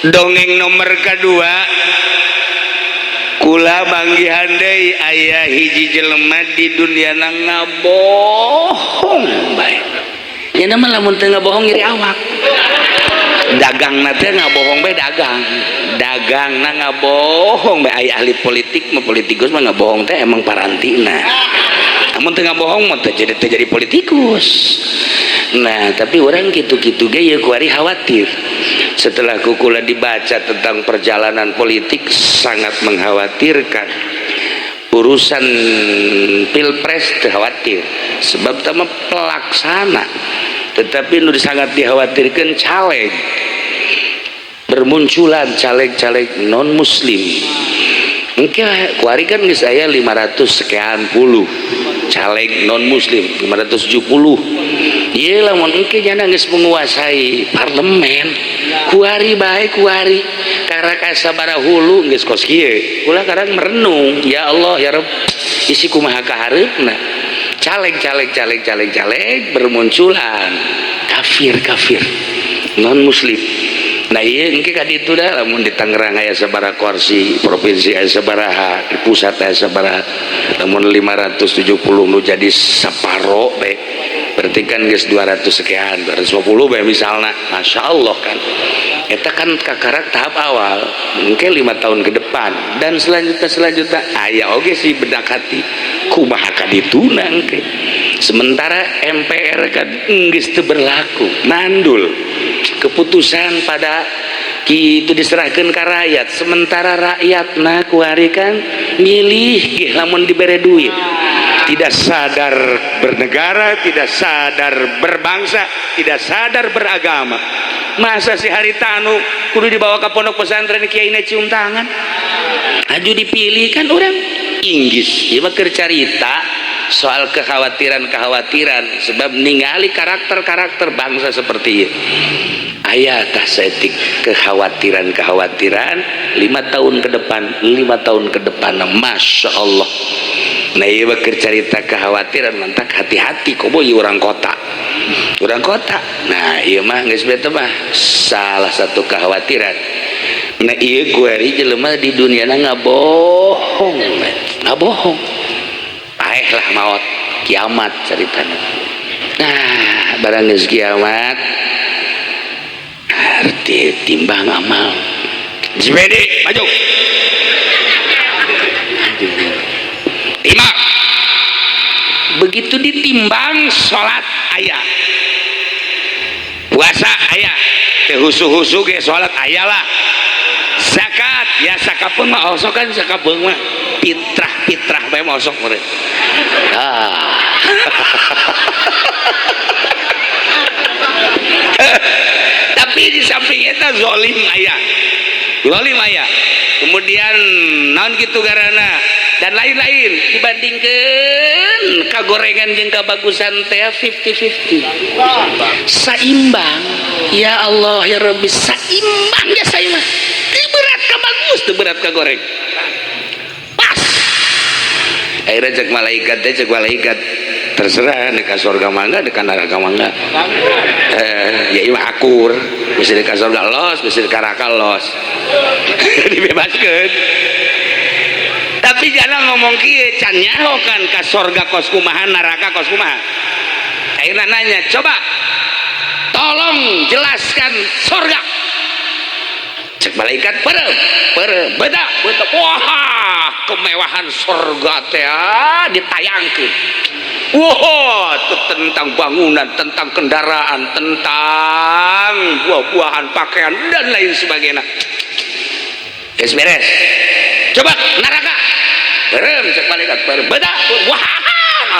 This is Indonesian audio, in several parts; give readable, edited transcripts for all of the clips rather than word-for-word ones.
Dongeng nomor kedua, kula manggihan deui aya hiji jelema di dunia ngabohong bae. Ya nama lamun teu ngabohong iri awak. Dagangna teh ngabohong bae dagang. Dagangna ngabohong bae aya ahli politik mah politikus mah ngabohong teh emang parantina. Amun teu ngabohong mah teh jadi politikus. Nah, tapi orang gitu-gitu ge ya kuari khawatir. Setelah kukula dibaca tentang perjalanan politik sangat mengkhawatirkan. Urusan pilpres teu khawatir sebab tama pelaksana, tetapi nu sangat dikhawatirkan caleg. Bermunculan caleg-caleg non muslim. Engke kuari kan geus aya 500 sekian puluh caleg non muslim, 570. Ieu lamun engke nya geus menguasai parlemen, kuari bae kuari karaka sabaraha hulu geus kos kieu. Ulah karang merenung, ya Allah ya Rabb, isi kumaha kahareupna. Caleg bermunculan kafir non muslim. Nah iya engke kaditu dah lamun di Tangerang aya sabaraha kursi, provinsi aya sabaraha, di pusat aya sabaraha, lamun 570 nu jadi saparo bae berarti kan geus 200 sekian, 250 bae misalna. Masya Allah kan eta kan kakarak tahap awal, mungkin 5 tahun ke depan dan selanjutnya aya oge sih bedak hati kumaha kadituna engke. Sementara MPR kan geus teu berlaku, mandul keputusan pada kitu diserahkan ke rakyat, sementara rakyatna kuari kan milih ge lamun dibere duit, tidak sadar bernegara, tidak sadar berbangsa, tidak sadar beragama. Masa si haritanu kudu dibawa ke pondok pesantren kiai cium tangan aju dipilih kan orang Inggris ieu mah keur carita soal kekhawatiran sebab ningali karakter bangsa seperti itu. Aya tah saeutik kekhawatiran 5 tahun ke depan Masya Allah. Nah ieu mah keur carita kekhawatiran mantak hati-hati kobo ieu urang kota. Nah ieu mah geus beta mah salah satu kekhawatiran. Nah ieu kuari jelema di duniana ngabohong. Lah maut kiamat ceritanya. Nah barang geus kiamat arti timbang amal. Jibede maju. Timbang. Begitu ditimbang salat aya. Puasa aya. Teh husu-husu ge salat aya lah. Zakat ya sakapeung mah osokan sakapeung mah fitrah bae mah osok meureun. Tapi di samping eta zalim aya. Kemudian naon kitu garana dan lain-lain dibandingkeun kagorengan jeung kabagusan teh 50-50. Saimbang. Ya Allah ya Rabbi, saimbang ya saimbang. Teu berat ka bagus, teu berat ka goreng. Pas. Akhirnya cek malaikat terserah deka surga mangga deka neraka mangga. Ya ieu akur, bisa deka surga los, bisa deka neraka los. Dibebaskeun. Tapi jangan ngomong kieu can nyaho kan ka surga kos kumaha neraka kos kumaha. Akhirnya nanya, coba tolong jelaskan surga. Cek malaikat perem beda wah kemewahan surga teh ditayangkeun. Wah itu tentang bangunan, tentang kendaraan, tentang buah-buahan, pakaian dan lain sebagainya. Geus beres. Coba neraka. Perem cek malaikat perem beda wah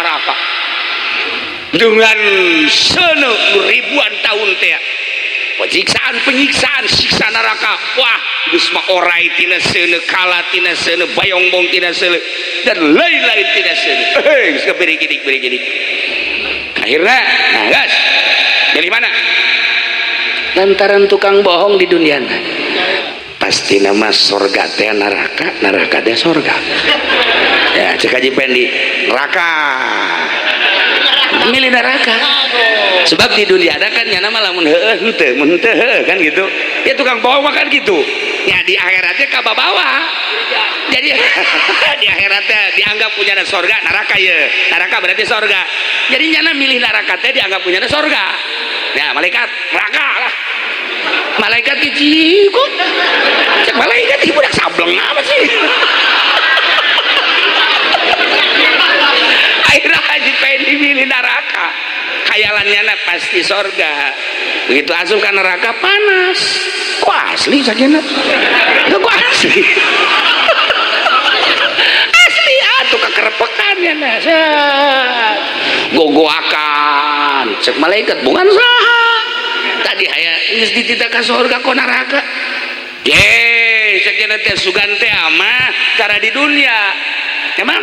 neraka. Dengan ribuan tahun teh penyiksaan siksa neraka. Wah geus mah orai tina seuneu, kala tina seuneu, bayongbong tina seuneu dan lain-lain tina seuneu. Geus kaberigidik. Akhirnya nah guys dari mana? Lantaran tukang bohong di dunia pasti nama surga teh neraka teh surga. Ya cek Haji Pendi neraka milih neraka. Sebab di dunia ada kan nyana malah mun henteu kan gitu. Ya tukang bohong kan gitu. Ya di akhiratnya kababawa. Jadi di akhiratnya dianggap punya surga, neraka ya. Neraka berarti surga. Jadi nyana milih neraka teh dianggap punya surga. Ya malaikat neraka lah. Malaikat kecil kok. Cek malaikat ibu udah sableng apa sih? Akhirnya Haji Pendi milih neraka. Khayalannya pasti surga. Begitu asup ke neraka panas. Kok asli sakina? Kok asli? Asli atuh kekerepekan ya nah. Gogoakan. Cek malaikat bukan saha. Tadi aya geus ditita ka surga kok neraka. Sakina teh sugan teh mah cara di dunia. Emang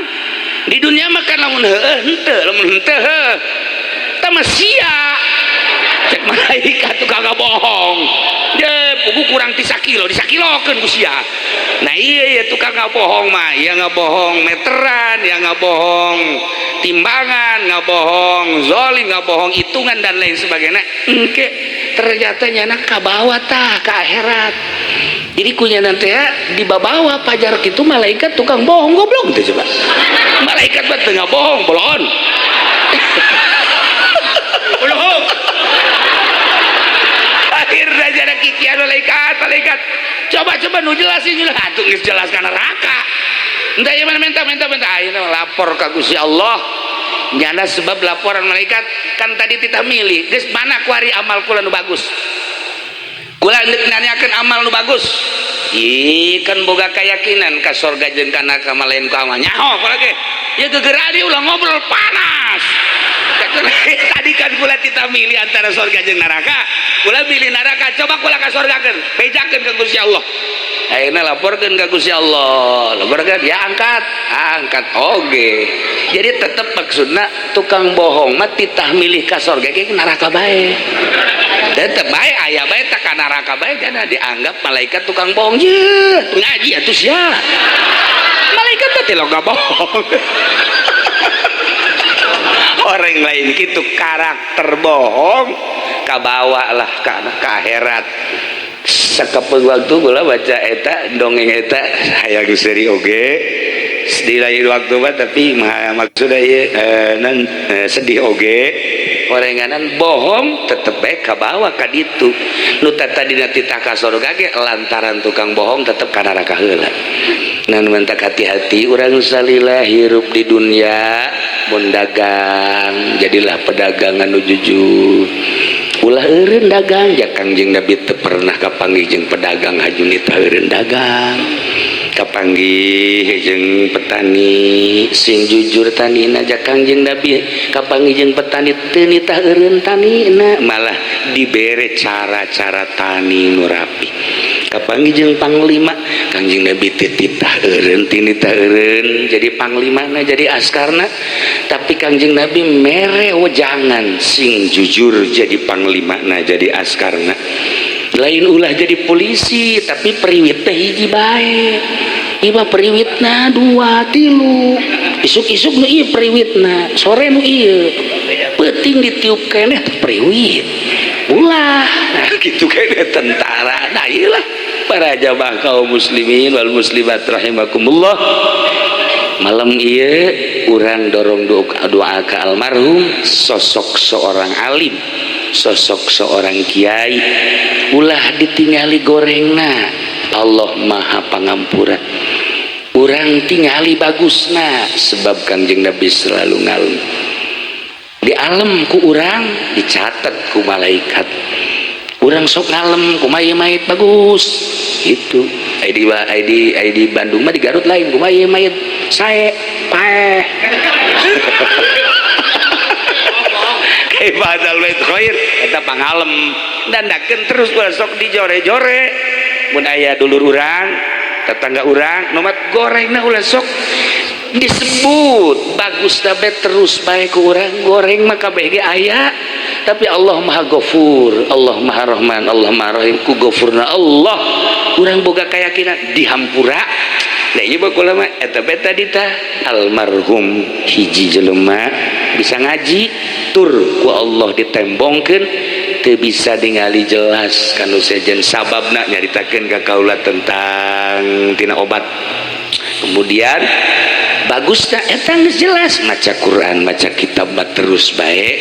di dunia mah kan lamun henteu tama sia cek malaikat tuh kagak bohong dia buku kurang 3 kilo disakilokeun ku sia. Nah iya tuh kagak bohong mah ya nggak bohong meteran ya nggak bohong timbangan nggak bohong zolim nggak bohong hitungan dan lain sebagainya engke ternyata nyana kabawa tah ke akhirat. Jadi kunya nanti ya dibawa pajar gitu malaikat tukang bohong goblok gitu coba. Malaikat buat tengah bohong bolon. Bohong. Akhirnya jadi kikian malaikat. Coba nu jelasin juga. Atuh geus jelaskan neraka. Entah ya mana minta. Akhirnya lapor ke Gusti Allah. Nyana sebab laporan malaikat kan tadi kita milih. Geus mana kuari amal kula nu bagus. Kula hendak nanyakeun amal nu bagus. Kan boga keyakinan ka surga jeung ka neraka lain ku amal. Nyaho kula ge. Ya gegera dia ulah ngobrol panas. Tadi kan kula kita milih antara surga jeung neraka. Kula milih neraka. Coba kula ka surga keun. Bejakeun ka Gusti Allah. Akhirnya laporkeun ka Gusti Allah. Laporkeun ya angkat oge. Jadi tetep maksudna tukang bohong mah titah milih ka surga ge neraka bae. Tetep bae aya bae tak ka neraka bae kana dianggap malaikat tukang bohong ye ngaji atuh sia malaikat teh loga bohong. Orang lain gitu karakter bohong kabawa lah ka akhirat. Sakepeung waktu kula baca eta dongeng eta hayang seri oge di lain waktu mah tapi maksudnya ieu sedih oge. Orenganan bohong tetep baik kabawa ka ditu nu tadina titah ka surga ge lantaran tukang bohong tetep ka neraka heula. Nan mentak hati-hati urang salila hirup di dunia mun dagang jadilah pedagang anu jujur. Ulah eureun dagang ja Kangjeng Nabi teu pernah kapanggih jeung pedagang hajunita eureun dagang. Kapanggih jeung petani sing jujur tanina ja Kangjeng Nabi kapanggih jeung petani teu nitah eureun tanina malah dibere cara-cara tani nu rapi. Kapanggih jeung panglima Kangjeng Nabi teu titah eureun tinitah eureun jadi panglimana jadi askarna tapi Kangjeng Nabi mere wejangan sing jujur jadi panglimana jadi askarna. Lain ulah jadi polisi tapi periwit teh hiji bae. Iba periwitna 2 3 isuk-isuk nu ieu periwitna sore nu ieu peuting ditiup keneh teh periwit ulah nah kitu keneh tentara. Nah ieulah para jamaah kaum muslimin wal muslimat rahimakumullah. Malam ieu urang dorong doa ka almarhum sosok seorang alim sosok seorang kiai ulah ditingali gorengna Allah maha pangampura urang tingali bagusna sebab Kangjeng Nabi selalu ngalem di alam ku urang dicatat ku malaikat urang sok ngalem kumaha mayit bagus gitu. di Bandung mah di Garut lain kumaha mayit sae paeh ibadal bait khair eta pangalem dandakeun terus sok dijore-jore mun aya dulur urang tetangga urang nomat gorengna ulah sok disebut bagus tapi terus bae ku urang goreng mah kabeh ge aya tapi Allah Maha Ghafur Allah Maha Rahman Allah Maha Rahim ku ghafurna Allah urang boga kayakinan dihampura. Nah ieu bae kula mah eta beta dita almarhum hiji jelema bisa ngaji tur ku Allah ditembongkeun teu bisa ningali jelas kanu sejen sababna nyaritakeun ka kaula tentang tina obat. Kemudian bagusna eta geus jelas maca Quran maca kitab terus bae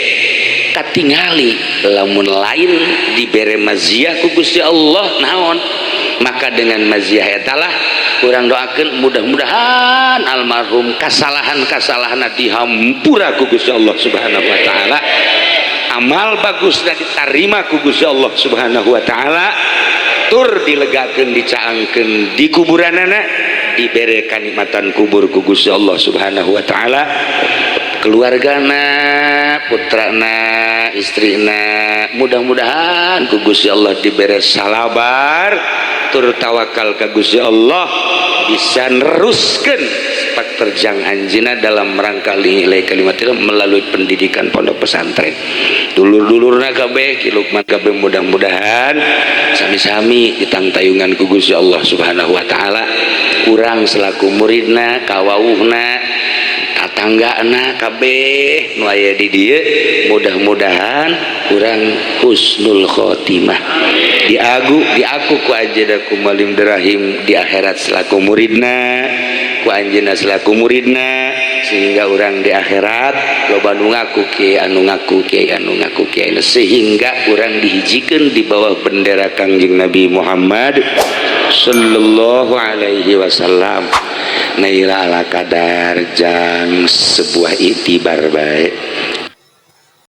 katingali lamun lain dibere maziah ku Gusti Allah naon maka dengan maziah etalah urang doakeun mudah-mudahan almarhum kasalahan-kasalahanna dihampura ku Gusti Allah Subhanahu wa taala, amal bagusna ditarima ku Gusti Allah Subhanahu wa taala, tur dilegakeun dicaangkeun di kuburanana dibere kanikmatan kubur ku Gusti Allah Subhanahu wa taala, keluargana putrana istrina mudah-mudahan ku Gusti Allah dibere salabar tur tawakal ka Gusti Allah bisa neruskeun sepak terjang anjeunna dalam rangka nilai kalimatillah melalui pendidikan pondok pesantren. Dulur-dulurna kabeh kilukman kabeh mudah-mudahan sami-sami ditangtayungan ku Gusti Allah Subhanahu wa taala, urang selaku muridna kawawuhna tatanggana kabeh nu aya di dieu mudah-mudahan urang husnul khotimah diaku ku anjeunna ku Malim Derahim di akhirat selaku muridna ku anjeunna selaku muridna sehingga urang di akhirat loba nu ngaku kiai anu ngaku kiai sehingga urang dihijikeun di bawah bendera Kangjeng Nabi Muhammad sallallahu alaihi wasallam. Naila ala kadar jang sebuah itibar baik